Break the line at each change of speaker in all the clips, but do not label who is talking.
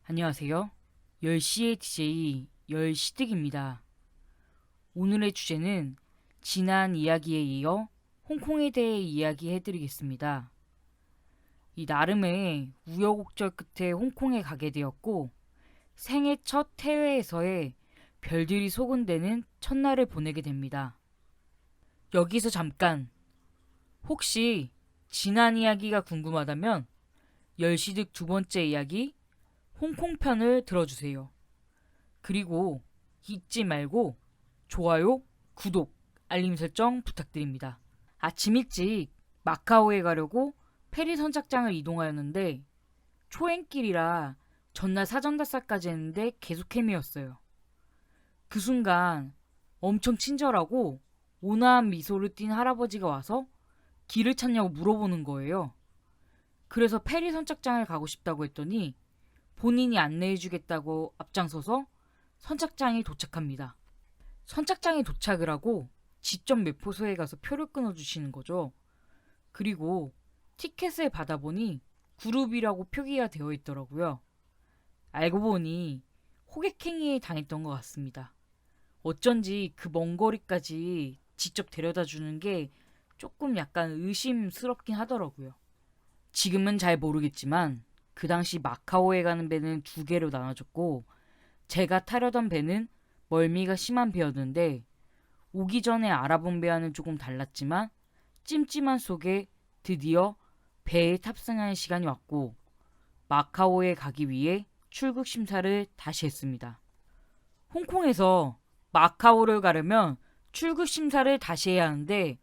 안녕하세요. 10시의 DJ 10시득입니다. 오늘의 주제는 지난 이야기에 이어 홍콩에 대해 이야기해드리겠습니다. 이 나름의 우여곡절 끝에 홍콩에 가게 되었고 생애 첫 해외에서의 별들이 소근되는 첫날을 보내게 됩니다. 여기서 잠깐 혹시 지난 이야기가 궁금하다면 10시득 두 번째 이야기 홍콩 편을 들어주세요. 그리고 잊지 말고 좋아요, 구독, 알림 설정 부탁드립니다. 아침 일찍 마카오에 가려고 페리 선착장을 이동하였는데 초행길이라 전날 사전 답사까지 했는데 계속 헤매였어요. 그 순간 엄청 친절하고 온화한 미소를 띤 할아버지가 와서 길을 찾냐고 물어보는 거예요. 그래서 페리 선착장을 가고 싶다고 했더니 본인이 안내해주겠다고 앞장서서 선착장에 도착합니다. 선착장에 도착을 하고 지점 매표소에 가서 표를 끊어주시는 거죠. 그리고 티켓을 받아보니 그룹이라고 표기가 되어 있더라고요. 알고 보니 호객행위에 당했던 것 같습니다. 어쩐지 그 먼 거리까지 직접 데려다 주는 게 조금 약간 의심스럽긴 하더라고요. 지금은 잘 모르겠지만 그 당시 마카오에 가는 배는 두 개로 나눠졌고 제가 타려던 배는 멀미가 심한 배였는데 오기 전에 알아본 배와는 조금 달랐지만 찜찜한 속에 드디어 배에 탑승하는 시간이 왔고 마카오에 가기 위해 출국 심사를 다시 했습니다. 홍콩에서 마카오를 가려면 출국 심사를 다시 해야 하는데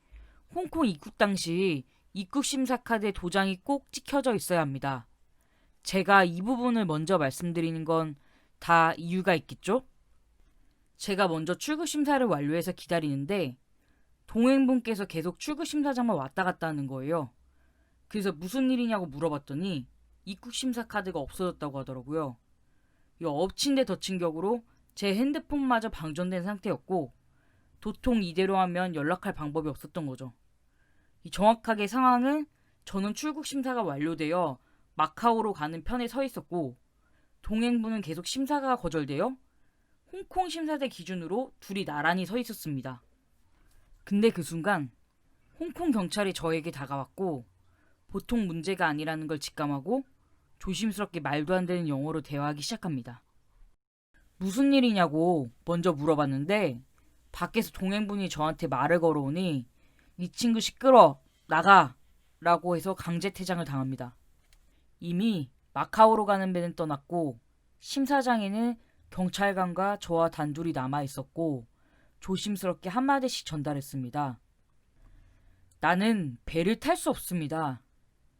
홍콩 입국 당시 입국 심사 카드에 도장이 꼭 찍혀져 있어야 합니다. 제가 이 부분을 먼저 말씀드리는 건 다 이유가 있겠죠? 제가 먼저 출국 심사를 완료해서 기다리는데 동행분께서 계속 출국 심사장만 왔다 갔다 하는 거예요. 그래서 무슨 일이냐고 물어봤더니 입국 심사 카드가 없어졌다고 하더라고요. 이 엎친 데 덮친 격으로 제 핸드폰마저 방전된 상태였고 도통 이대로 하면 연락할 방법이 없었던 거죠. 정확하게 상황은 저는 출국 심사가 완료되어 마카오로 가는 편에 서 있었고 동행분은 계속 심사가 거절되어 홍콩 심사대 기준으로 둘이 나란히 서 있었습니다. 근데 그 순간 홍콩 경찰이 저에게 다가왔고 보통 문제가 아니라는 걸 직감하고 조심스럽게 말도 안 되는 영어로 대화하기 시작합니다. 무슨 일이냐고 먼저 물어봤는데 밖에서 동행분이 저한테 말을 걸어오니 이 친구 시끄러 나가 라고 해서 강제 퇴장을 당합니다. 이미 마카오로 가는 배는 떠났고 심사장에는 경찰관과 저와 단둘이 남아 있었고 조심스럽게 한마디씩 전달했습니다. 나는 배를 탈 수 없습니다.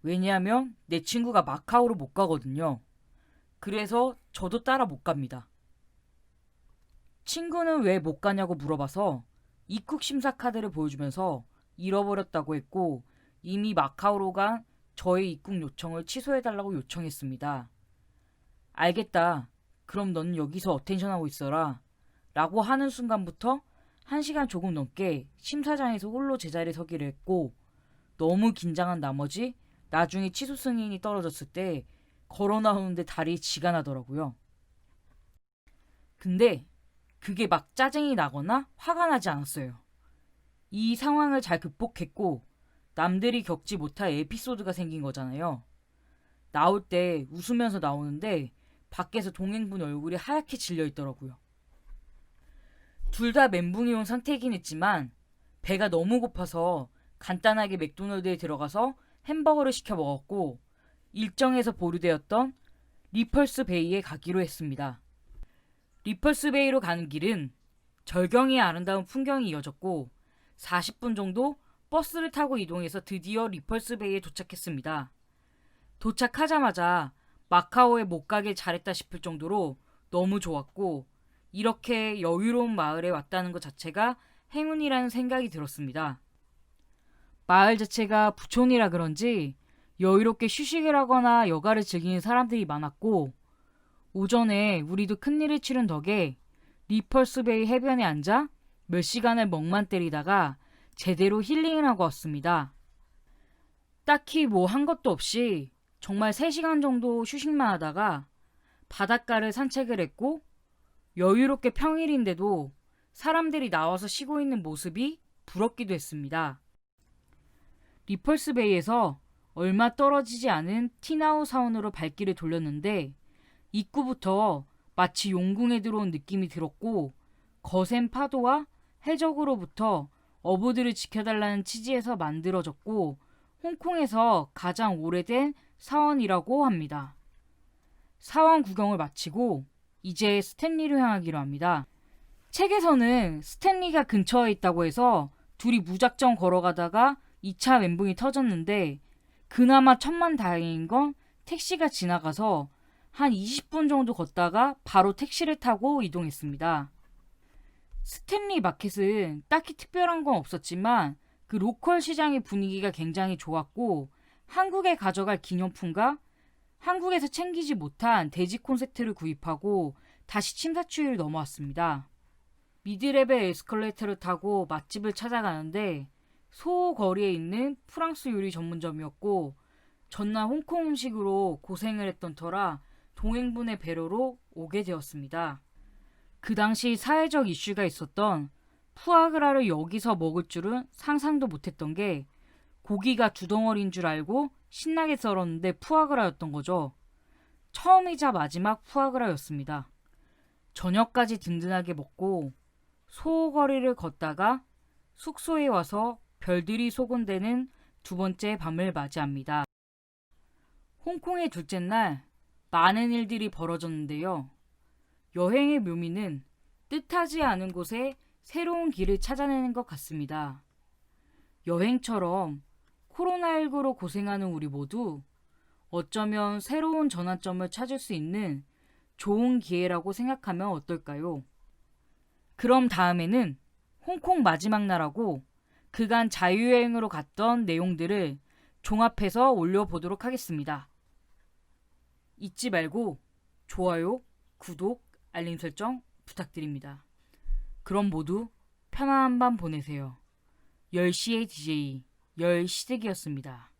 왜냐하면 내 친구가 마카오로 못 가거든요. 그래서 저도 따라 못 갑니다. 친구는 왜 못 가냐고 물어봐서 입국 심사 카드를 보여주면서 잃어버렸다고 했고 이미 마카오로 간 저의 입국 요청을 취소해달라고 요청했습니다. 알겠다. 그럼 너는 여기서 어텐션하고 있어라. 라고 하는 순간부터 1시간 조금 넘게 심사장에서 홀로 제자리에 서기를 했고 너무 긴장한 나머지 나중에 취소 승인이 떨어졌을 때 걸어 나오는데 다리에 쥐가 나더라고요. 근데 그게 막 짜증이 나거나 화가 나지 않았어요. 이 상황을 잘 극복했고 남들이 겪지 못할 에피소드가 생긴 거잖아요. 나올 때 웃으면서 나오는데 밖에서 동행분 얼굴이 하얗게 질려 있더라고요. 둘 다 멘붕이 온 상태이긴 했지만 배가 너무 고파서 간단하게 맥도날드에 들어가서 햄버거를 시켜 먹었고 일정에서 보류되었던 리펄스 베이에 가기로 했습니다. 리펄스 베이로 가는 길은 절경이 아름다운 풍경이 이어졌고 40분 정도 버스를 타고 이동해서 드디어 리펄스 베이에 도착했습니다. 도착하자마자 마카오에 못 가길 잘했다 싶을 정도로 너무 좋았고 이렇게 여유로운 마을에 왔다는 것 자체가 행운이라는 생각이 들었습니다. 마을 자체가 부촌이라 그런지 여유롭게 휴식을 하거나 여가를 즐기는 사람들이 많았고 오전에 우리도 큰일을 치른 덕에 리펄스베이 해변에 앉아 몇 시간을 멍만 때리다가 제대로 힐링을 하고 왔습니다. 딱히 뭐 한 것도 없이 정말 3시간 정도 휴식만 하다가 바닷가를 산책을 했고 여유롭게 평일인데도 사람들이 나와서 쉬고 있는 모습이 부럽기도 했습니다. 리펄스 베이에서 얼마 떨어지지 않은 티나우 사원으로 발길을 돌렸는데 입구부터 마치 용궁에 들어온 느낌이 들었고 거센 파도와 해적으로부터 어부들을 지켜달라는 취지에서 만들어졌고 홍콩에서 가장 오래된 사원이라고 합니다. 사원 구경을 마치고 이제 스탠리로 향하기로 합니다. 책에서는 스탠리가 근처에 있다고 해서 둘이 무작정 걸어가다가 2차 멘붕이 터졌는데 그나마 천만다행인 건 택시가 지나가서 한 20분 정도 걷다가 바로 택시를 타고 이동했습니다. 스탠리 마켓은 딱히 특별한 건 없었지만 그 로컬 시장의 분위기가 굉장히 좋았고 한국에 가져갈 기념품과 한국에서 챙기지 못한 돼지 콘셉트를 구입하고 다시 침사추이를 넘어왔습니다. 미드레벨 에스컬레이터를 타고 맛집을 찾아가는데 소호 거리에 있는 프랑스 요리 전문점이었고 전날 홍콩 음식으로 고생을 했던 터라 동행분의 배려로 오게 되었습니다. 그 당시 사회적 이슈가 있었던 푸아그라를 여기서 먹을 줄은 상상도 못했던 게 고기가 두 덩어리인 줄 알고 신나게 썰었는데 푸아그라였던 거죠. 처음이자 마지막 푸아그라였습니다. 저녁까지 든든하게 먹고 소호거리를 걷다가 숙소에 와서 별들이 소곤대는 두 번째 밤을 맞이합니다. 홍콩의 둘째 날 많은 일들이 벌어졌는데요. 여행의 묘미는 뜻하지 않은 곳에 새로운 길을 찾아내는 것 같습니다. 여행처럼 코로나19로 고생하는 우리 모두 어쩌면 새로운 전환점을 찾을 수 있는 좋은 기회라고 생각하면 어떨까요? 그럼 다음에는 홍콩 마지막 날하고 그간 자유여행으로 갔던 내용들을 종합해서 올려보도록 하겠습니다. 잊지 말고 좋아요, 구독, 알림 설정 부탁드립니다. 그럼 모두 편안한 밤 보내세요. 10시의 DJ 열시댁이었습니다.